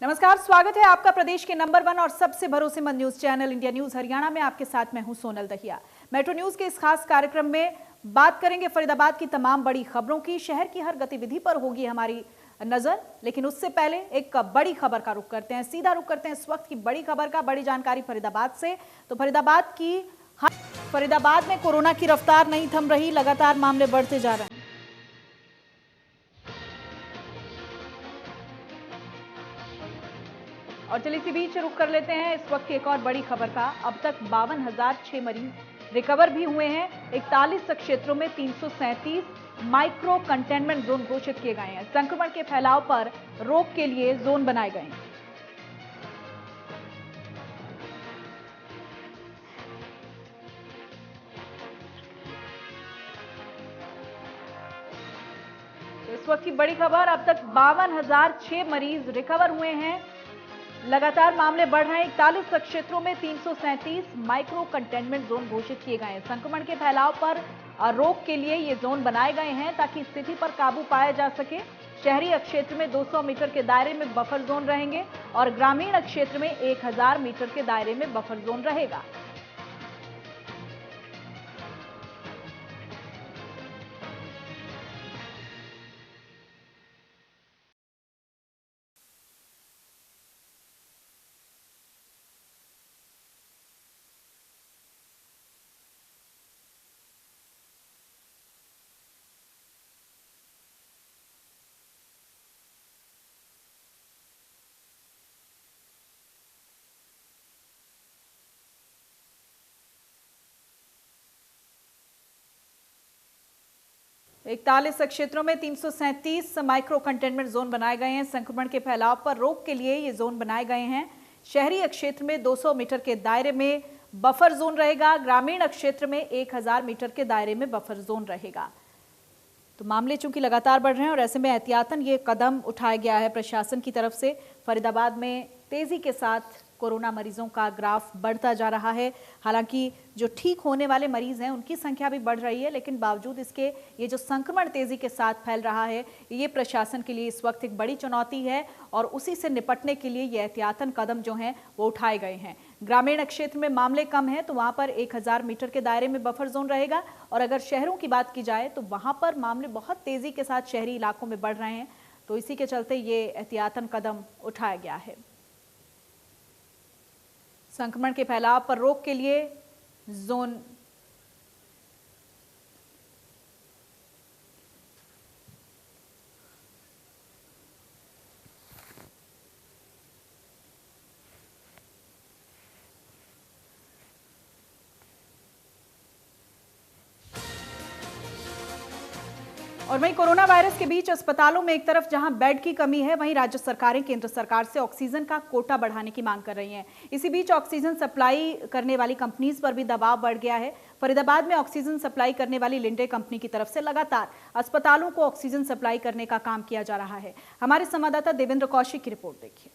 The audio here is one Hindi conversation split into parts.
नमस्कार, स्वागत है आपका प्रदेश के नंबर 1 और सबसे भरोसेमंद news channel India news Haryana में। आपके साथ मैं हूं सोनल दहिया। मेट्रो न्यूज के इस खास कार्यक्रम में बात करेंगे फरीदाबाद की तमाम बड़ी खबरों की। शहर की हर गतिविधि पर होगी हमारी नजर, लेकिन उससे पहले एक बड़ी खबर का रुख करते हैं। सीधा रुख करते हैं इस वक्त की बड़ी खबर का। बड़ी जानकारी फरीदाबाद से। तो फरीदाबाद में कोरोना की रफ्तार नहीं थम रही, लगातार मामले बढ़ते जा रहे हैं। और चलिए इसी बीच रुख कर लेते हैं इस वक्त की एक और बड़ी खबर का। अब तक 52,006 मरीज रिकवर भी हुए हैं। 41 क्षेत्रों में 337 माइक्रो कंटेनमेंट जोन घोषित किए गए हैं। संक्रमण के फैलाव पर रोक के लिए जोन बनाए गए हैं। इस वक्त की बड़ी खबर, अब तक 52,006 मरीज रिकवर हुए हैं। लगातार मामले बढ़ रहे हैं। 41 क्षेत्रों में 337 माइक्रो कंटेनमेंट जोन घोषित किए गए हैं। संक्रमण के फैलाव पर रोक के लिए ये जोन बनाए गए हैं ताकि स्थिति पर काबू पाया जा सके। शहरी क्षेत्र में 200 मीटर के दायरे में बफर जोन रहेंगे और ग्रामीण क्षेत्र में 1000 मीटर के दायरे में बफर जोन रहेगा। इकतालीस क्षेत्रों में 337 माइक्रो कंटेनमेंट जोन बनाए गए हैं। संक्रमण के फैलाव पर रोक के लिए ये जोन बनाए गए हैं। शहरी क्षेत्र में 200 मीटर के दायरे में बफर जोन रहेगा। ग्रामीण क्षेत्र में 1000 मीटर के दायरे में बफर जोन रहेगा। तो मामले चूंकि लगातार बढ़ रहे हैं और ऐसे में एहतियातन ये कदम उठाया गया है प्रशासन की तरफ से। फरीदाबाद में तेजी के साथ कोरोना मरीजों का ग्राफ बढ़ता जा रहा है। हालांकि जो ठीक होने वाले मरीज हैं उनकी संख्या भी बढ़ रही है, लेकिन बावजूद इसके ये जो संक्रमण तेजी के साथ फैल रहा है, ये प्रशासन के लिए इस वक्त एक बड़ी चुनौती है और उसी से निपटने के लिए ये एहतियातन कदम जो हैं वो उठाए गए हैं। ग्रामीण क्षेत्र में मामले कम है तो वहां पर 1000 मीटर के दायरे में बफर जोन रहेगा और अगर शहरों की बात की जाए तो वहां पर मामले बहुत तेजी के साथ शहरी इलाकों में बढ़ रहे हैं। तो इसी के चलते ये एहतियातन कदम उठाया गया है। संक्रमण के फैलाव पर रोक के लिए जोन और वहीं कोरोना वायरस के बीच अस्पतालों में एक तरफ जहां बेड की कमी है, वहीं राज्य सरकारें केंद्र सरकार से ऑक्सीजन का कोटा बढ़ाने की मांग कर रही हैं। इसी बीच ऑक्सीजन सप्लाई करने वाली कंपनीज पर भी दबाव बढ़ गया है। फरीदाबाद में ऑक्सीजन सप्लाई करने वाली लिंडे कंपनी की तरफ से लगातार अस्पतालों को ऑक्सीजन सप्लाई करने का काम किया जा रहा है। हमारे संवाददाता देवेंद्र कौशिक की रिपोर्ट देखिए।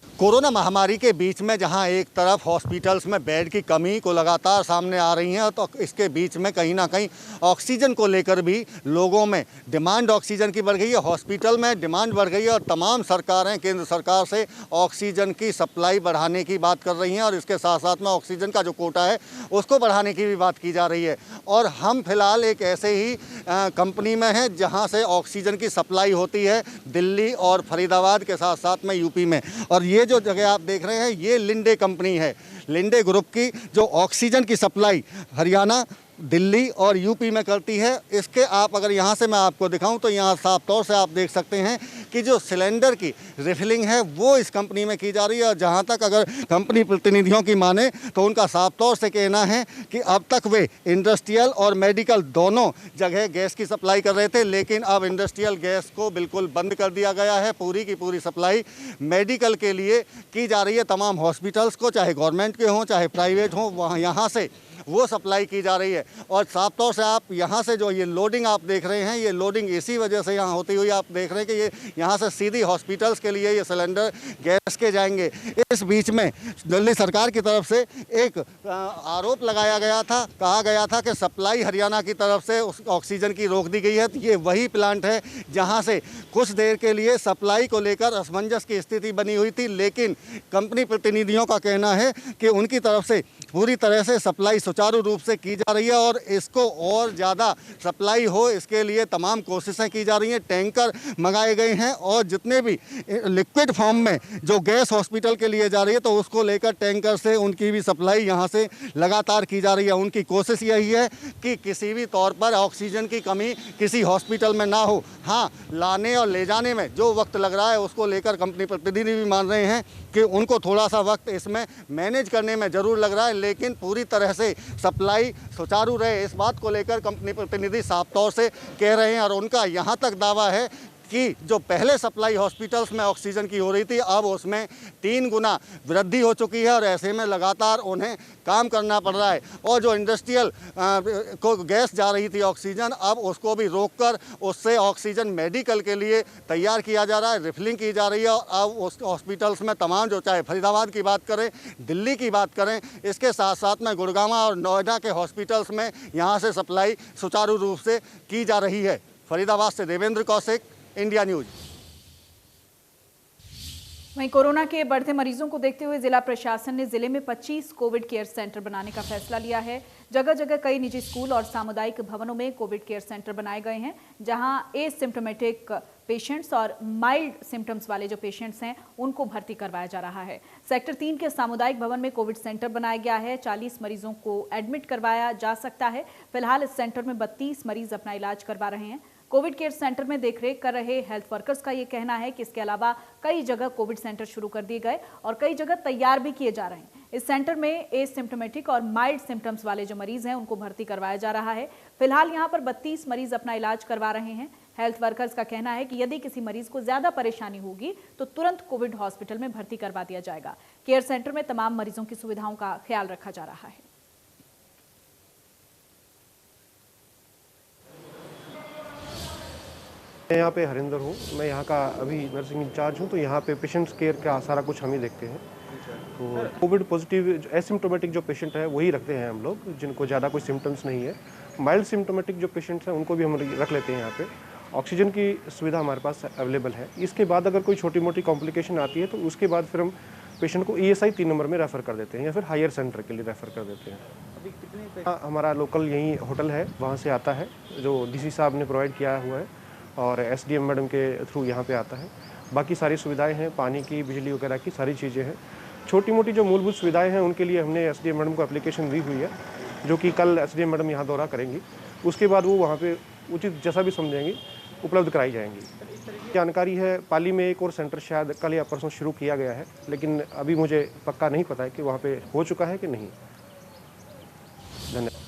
कोरोना महामारी के बीच में जहां एक तरफ हॉस्पिटल्स में बेड की कमी को लगातार सामने आ रही है, तो इसके बीच में कहीं ना कहीं ऑक्सीजन को लेकर भी लोगों में डिमांड ऑक्सीजन की बढ़ गई है। हॉस्पिटल में डिमांड बढ़ गई है और तमाम सरकारें केंद्र सरकार से ऑक्सीजन की सप्लाई बढ़ाने की बात कर रही हैं और इसके साथ साथ में ऑक्सीजन का जो कोटा है उसको बढ़ाने की भी बात की जा रही है। और हम फिलहाल एक ऐसे ही कंपनी में हैं जहाँ से ऑक्सीजन की सप्लाई होती है, दिल्ली और फरीदाबाद के साथ साथ में यूपी में। और ये जो जगह आप देख रहे हैं ये लिंडे कंपनी है। लिंडे ग्रुप की जो ऑक्सीजन की सप्लाई हरियाणा, दिल्ली और यूपी में करती है। इसके आप अगर यहाँ से मैं आपको दिखाऊं तो यहाँ साफ तौर से आप देख सकते हैं कि जो सिलेंडर की रिफिलिंग है वो इस कंपनी में की जा रही है। और जहाँ तक अगर कंपनी प्रतिनिधियों की माने तो उनका साफ तौर से कहना है कि अब तक वे इंडस्ट्रियल और मेडिकल दोनों जगह गैस की सप्लाई कर रहे थे, लेकिन अब इंडस्ट्रियल गैस को बिल्कुल बंद कर दिया गया है। पूरी की पूरी सप्लाई मेडिकल के लिए की जा रही है। तमाम हॉस्पिटल्स को, चाहे गवर्नमेंट के हों चाहे प्राइवेट हों, वहाँ यहाँ से वो सप्लाई की जा रही है। और साफ तौर से आप यहाँ से जो ये लोडिंग आप देख रहे हैं, ये लोडिंग इसी वजह से यहाँ होती हुई आप देख रहे हैं कि ये यहाँ से सीधी हॉस्पिटल्स के लिए ये सिलेंडर गैस के जाएंगे। इस बीच में दिल्ली सरकार की तरफ से एक आरोप लगाया गया था, कहा गया था कि सप्लाई हरियाणा की तरफ से उस ऑक्सीजन की रोक दी गई है। तो ये वही प्लांट है जहां से कुछ देर के लिए सप्लाई को लेकर असमंजस की स्थिति बनी हुई थी, लेकिन कंपनी प्रतिनिधियों का कहना है कि उनकी तरफ से पूरी तरह से सप्लाई सुचारू रूप से की जा रही है और इसको और ज़्यादा सप्लाई हो इसके लिए तमाम कोशिशें की जा रही हैं। टैंकर मंगाए गए हैं और जितने भी लिक्विड फॉर्म में जो गैस हॉस्पिटल के लिए जा रही है तो उसको लेकर टैंकर से उनकी भी सप्लाई यहाँ से लगातार की जा रही है। उनकी कोशिश यही है कि किसी भी तौर पर ऑक्सीजन की कमी किसी हॉस्पिटल में ना हो। हाँ, लाने और ले जाने में जो वक्त लग रहा है उसको लेकर कंपनी प्रतिनिधि भी मान रहे हैं कि उनको थोड़ा सा वक्त इसमें मैनेज करने में ज़रूर लग रहा है, लेकिन पूरी तरह से सप्लाई सुचारू रहे इस बात को लेकर कंपनी प्रतिनिधि साफ तौर से कह रहे हैं। और उनका यहाँ तक दावा है कि जो पहले सप्लाई हॉस्पिटल्स में ऑक्सीजन की हो रही थी अब उसमें 3 गुना वृद्धि हो चुकी है और ऐसे में लगातार उन्हें काम करना पड़ रहा है। और जो इंडस्ट्रियल को गैस जा रही थी ऑक्सीजन, अब उसको भी रोककर उससे ऑक्सीजन मेडिकल के लिए तैयार किया जा रहा है, रिफिलिंग की जा रही है। और अब उस हॉस्पिटल्स में तमाम जो चाहे फरीदाबाद की बात करें, दिल्ली की बात करें, इसके साथ साथ में गुड़गांव और नोएडा के हॉस्पिटल्स में यहाँ से सप्लाई सुचारू रूप से की जा रही है। फरीदाबाद से देवेंद्र कौशिक, इंडिया न्यूज। वहीं कोरोना के बढ़ते मरीजों को देखते हुए जिला प्रशासन ने जिले में 25 कोविड केयर सेंटर बनाने का फैसला लिया है। जगह जगह कई निजी स्कूल और सामुदायिक भवनों में कोविड केयर सेंटर बनाए गए हैं, जहां एसिम्प्टोमेटिक पेशेंट्स और माइल्ड सिम्टम्स वाले जो पेशेंट्स हैं उनको भर्ती करवाया जा रहा है। सेक्टर 3 के सामुदायिक भवन में कोविड सेंटर बनाया गया है। 40 मरीजों को एडमिट करवाया जा सकता है। फिलहाल इस सेंटर में 32 मरीज अपना इलाज करवा रहे हैं। कोविड केयर सेंटर में देखरेख कर रहे हेल्थ वर्कर्स का ये कहना है कि इसके अलावा कई जगह कोविड सेंटर शुरू कर दिए गए और कई जगह तैयार भी किए जा रहे हैं। इस सेंटर में एसिम्प्टोमेटिक और माइल्ड सिम्टम्स वाले जो मरीज हैं उनको भर्ती करवाया जा रहा है। फिलहाल यहाँ पर 32 मरीज अपना इलाज करवा रहे हैं। हेल्थ वर्कर्स का कहना है कि यदि किसी मरीज को ज्यादा परेशानी होगी तो तुरंत कोविड हॉस्पिटल में भर्ती करवा दिया जाएगा। केयर सेंटर में तमाम मरीजों की सुविधाओं का ख्याल रखा जा रहा है। मैं यहाँ पे हरिंदर हूँ, मैं यहाँ का अभी नर्सिंग इंचार्ज हूँ। तो यहाँ पे पेशेंट्स केयर का सारा कुछ हम ही देखते हैं। तो कोविड पॉजिटिव एसिम्प्टोमेटिक जो पेशेंट है वही रखते हैं हम लोग, जिनको ज़्यादा कोई सिम्टम्स नहीं है। माइल्ड सिम्टोमेटिक जो पेशेंट्स हैं उनको भी हम रख लेते हैं यहाँ पे। ऑक्सीजन की सुविधा हमारे पास अवेलेबल है। इसके बाद अगर कोई छोटी मोटी कॉम्प्लिकेशन आती है तो उसके बाद फिर हम पेशेंट को ESI 3 नंबर में रेफ़र कर देते हैं या फिर हायर सेंटर के लिए रेफ़र कर देते हैं। अभी कितने हमारा लोकल यही होटल है, वहाँ से आता है, जो DC साहब ने प्रोवाइड किया हुआ है और SDM मैडम के थ्रू यहाँ पे आता है। बाकी सारी सुविधाएं हैं, पानी की, बिजली वगैरह की सारी चीज़ें हैं। छोटी मोटी जो मूलभूत सुविधाएं हैं उनके लिए हमने SDM मैडम को एप्लीकेशन दी हुई है, जो कि कल SDM मैडम यहाँ दौरा करेंगी। उसके बाद वो वहाँ पे उचित जैसा भी समझेंगी उपलब्ध कराई जाएंगी। जानकारी है पाली में एक और सेंटर शायद कल या परसों शुरू किया गया है, लेकिन अभी मुझे पक्का नहीं पता है कि वहाँ पे हो चुका है कि नहीं। धन्यवाद।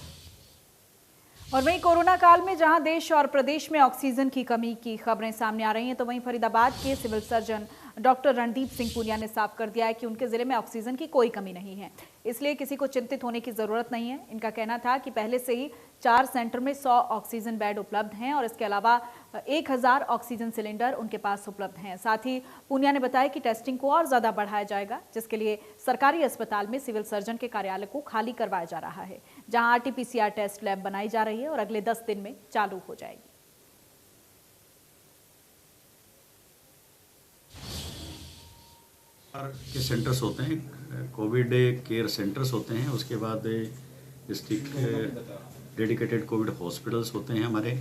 और वहीं कोरोना काल में जहां देश और प्रदेश में ऑक्सीजन की कमी की खबरें सामने आ रही हैं, तो वहीं फरीदाबाद के civil surgeon doctor Randeep Singh Punia ने साफ कर दिया है कि उनके जिले में ऑक्सीजन की कोई कमी नहीं है, इसलिए किसी को चिंतित होने की जरूरत नहीं है। इनका कहना था कि पहले से ही 4 सेंटर में 100 ऑक्सीजन बेड उपलब्ध हैं और इसके अलावा 1000 ऑक्सीजन सिलेंडर उनके पास उपलब्ध हैं। साथ ही पुनिया ने बताया कि टेस्टिंग को और ज्यादा बढ़ाया जाएगा, जिसके लिए सरकारी अस्पताल में सिविल सर्जन के कार्यालय को खाली करवाया जा रहा है, जहां RT-PCR टेस्ट लैब बनाई जा रही है और अगले 10 दिन में चालू हो जाएगी। के सेंटर्स होते हैं, कोविड केयर सेंटर्स होते हैं, उसके बाद डिस्ट्रिक्ट डेडिकेटेड कोविड हॉस्पिटल्स होते हैं हमारे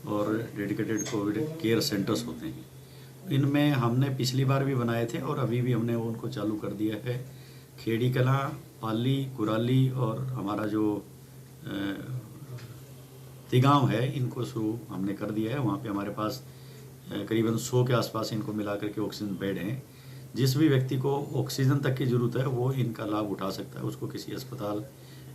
और डेडिकेटेड कोविड केयर सेंटर्स होते हैं। इनमें हमने पिछली बार भी बनाए थे और अभी भी हमने उनको चालू कर दिया है। खेड़ी कलां, पाली, कुराली और हमारा जो तिगांव है, इनको शुरू हमने कर दिया है। वहाँ पे हमारे पास करीबन 100 के आसपास इनको मिला करके ऑक्सीजन बेड हैं। जिस भी व्यक्ति को ऑक्सीजन तक की ज़रूरत है वो इनका लाभ उठा सकता है, उसको किसी अस्पताल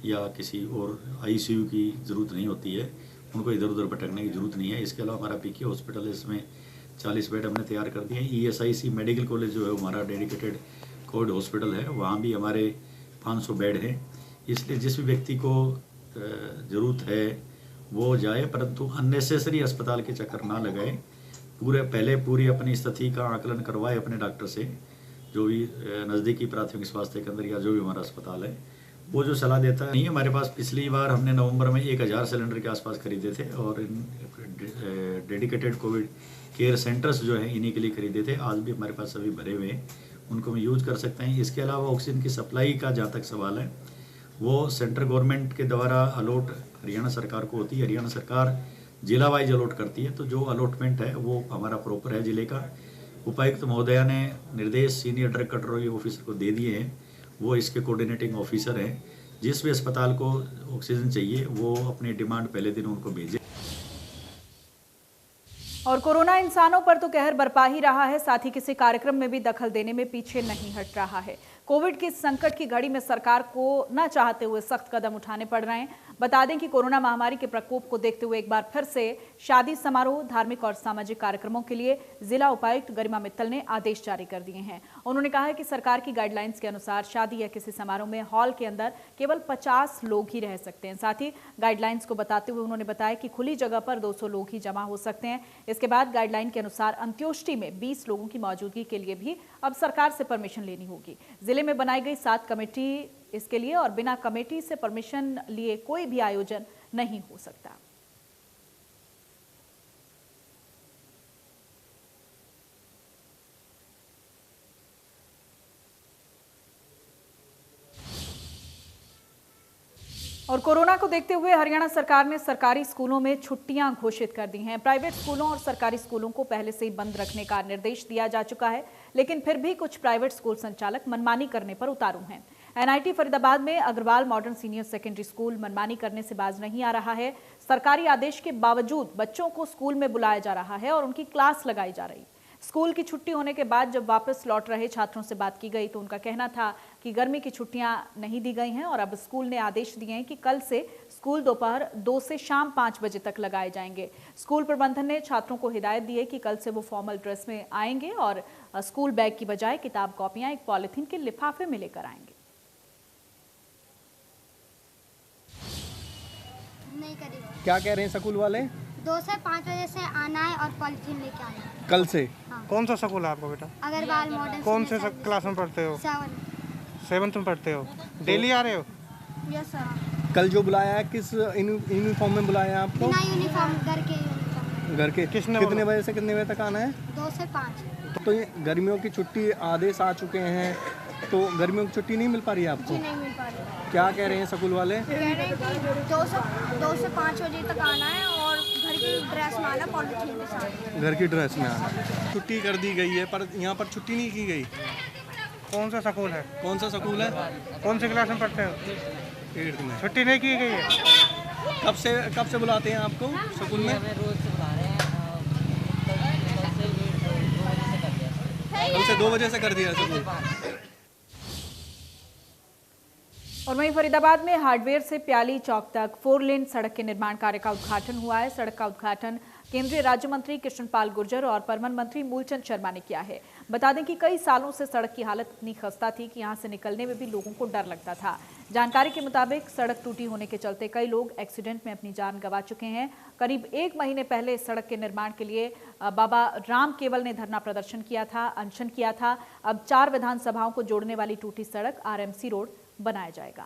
या किसी और ICU की ज़रूरत नहीं होती है, उनको इधर उधर भटकने की ज़रूरत नहीं है। इसके अलावा हमारा PK हॉस्पिटल है, इसमें 40 बेड हमने तैयार कर दिए हैं। ESIC मेडिकल कॉलेज जो है हमारा डेडिकेटेड कोविड हॉस्पिटल है, वहाँ भी हमारे 500 बेड हैं। इसलिए जिस भी व्यक्ति को ज़रूरत है वो जाए, परंतु अननेसेसरी अस्पताल के चक्कर ना लगाए। पूरी अपनी स्थिति का आकलन करवाए अपने डॉक्टर से, जो भी नज़दीकी प्राथमिक स्वास्थ्य केंद्र या जो भी हमारा अस्पताल है वो जो सलाह देता है। नहीं, हमारे पास पिछली बार हमने नवंबर में 1000 सिलेंडर के आसपास खरीदे थे और इन डेडिकेटेड कोविड केयर सेंटर्स जो हैं इन्हीं के लिए खरीदे थे। आज भी हमारे पास सभी भरे हुए हैं, उनको हम यूज कर सकते हैं। इसके अलावा ऑक्सीजन की सप्लाई का जहाँ तक सवाल है वो सेंट्रल गवर्नमेंट के द्वारा अलॉट हरियाणा सरकार को होती है। हरियाणा सरकार जिला वाइज अलॉट करती है, तो जो अलॉटमेंट है वो हमारा प्रॉपर है जिले का। उपायुक्त महोदया ने निर्देश सीनियर ड्रग कंट्रोल ऑफिसर को दे दिए हैं, वो इसके कोऑर्डिनेटिंग ऑफिसर हैं। जिस भी अस्पताल को ऑक्सीजन चाहिए वो अपनी डिमांड पहले दिन उनको भेजे। और कोरोना इंसानों पर तो कहर बरपा ही रहा है, साथ ही किसी कार्यक्रम में भी दखल देने में पीछे नहीं हट रहा है। कोविड की संकट की घड़ी में सरकार को न चाहते हुए सख्त कदम उठाने पड़ रहे हैं। बता दें कि कोरोना महामारी के प्रकोप को देखते हुए एक बार फिर से शादी समारोह, धार्मिक और सामाजिक कार्यक्रमों के लिए जिला उपायुक्त गरिमा मित्तल ने आदेश जारी कर दिए हैं। उन्होंने कहा है कि सरकार की गाइडलाइंस के अनुसार शादी या किसी समारोह में हॉल के अंदर केवल 50 लोग ही रह सकते हैं। साथ ही गाइडलाइंस को बताते हुए उन्होंने बताया कि खुली जगह पर 200 लोग ही जमा हो सकते हैं। इसके बाद गाइडलाइन के अनुसार अंत्योष्टि में 20 लोगों की मौजूदगी के लिए भी अब सरकार से परमिशन लेनी होगी। जिले में बनाई गई 7 कमेटी इसके लिए, और बिना कमेटी से परमिशन लिए कोई भी आयोजन नहीं हो सकता। और कोरोना को देखते हुए हरियाणा सरकार ने सरकारी स्कूलों में छुट्टियां घोषित कर दी हैं। प्राइवेट स्कूलों और सरकारी स्कूलों को पहले से ही बंद रखने का निर्देश दिया जा चुका है, लेकिन फिर भी कुछ प्राइवेट स्कूल संचालक मनमानी करने पर उतारू हैं। एनआईटी फरीदाबाद में Agarwal modern senior secondary school मनमानी करने से बाज नहीं आ रहा है। सरकारी आदेश के बावजूद बच्चों को स्कूल में बुलाया जा रहा है और उनकी क्लास लगाई जा रही। स्कूल की छुट्टी होने के बाद जब वापस लौट रहे छात्रों से बात की गई तो उनका कहना था कि गर्मी की छुट्टियां नहीं दी गई हैं और अब स्कूल ने आदेश दिए हैं कि कल से स्कूल दोपहर 2 से शाम 5 बजे तक लगाए जाएंगे। स्कूल प्रबंधन ने छात्रों को हिदायत दी है कि कल से वो फॉर्मल ड्रेस में आएंगे और स्कूल बैग की बजाय किताब कॉपियां एक पॉलिथीन के लिफाफे में लेकर आएंगे। नहीं करेंगे। क्या कह रहे हैं स्कूल वाले? 2 से 5 बजे से आना है और पॉलिथीन लेके आना है कल से। हाँ। कौन सा स्कूल है आपका बेटा? अग्रवाल मॉडर्न। कौन से क्लास में पढ़ते हो? 7th में पढ़ते हो। डेली आ रहे हो? Yes sir. कल जो बुलाया है किस यूनिफॉर्म में बुलाया है आपको? बिना यूनिफॉर्म, घर के यूनिफॉर्म। घर के। कितने बजे से कितने बजे तक आना है? 2 से 5। तो ये गर्मियों की छुट्टी आदेश आ चुके हैं, तो गर्मियों की छुट्टी नहीं मिल पा रही है आपको? जी नहीं मिल पा रही। क्या कह रहे हैं स्कूल वाले? कह रहे हैं कि 2 से 5 बजे तक आना है और घर की ड्रेस में आना, पॉलिथीन के साथ। घर की ड्रेस में आना। छुट्टी कर दी गई है पर यहाँ पर छुट्टी नहीं की गई। कौन सा स्कूल है? कौन सा स्कूल है? कौन सी क्लास में पढ़ते हो? 8th में। छुट्टी नहीं की गई है। कब से बुलाते हैं आपको स्कूल में? कल से 2 बजे से कर दिया स्कूल। और वहीं फरीदाबाद में हार्डवेयर से प्याली चौक तक 4 लेन सड़क के निर्माण कार्य का उद्घाटन हुआ है। सड़क का उद्घाटन केंद्रीय राज्य मंत्री कृष्णपाल गुर्जर और परिवहन मंत्री मूलचंद शर्मा ने किया है। बता दें कि कई सालों से सड़क की हालत इतनी खस्ता थी कि यहां से निकलने में भी लोगों को डर लगता था। जानकारी के मुताबिक सड़क टूटी होने के चलते कई लोग एक्सीडेंट में अपनी जान गंवा चुके हैं। करीब 1 महीने पहले इस सड़क के निर्माण के लिए बाबा राम केवल ने धरना प्रदर्शन किया था, अनशन किया था। अब 4 विधानसभाओं को जोड़ने वाली टूटी सड़क आरएमसी रोड बनाया जाएगा।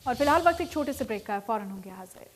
और फिलहाल वक्त एक छोटे से ब्रेक का है, फौरन होंगे हाजिर।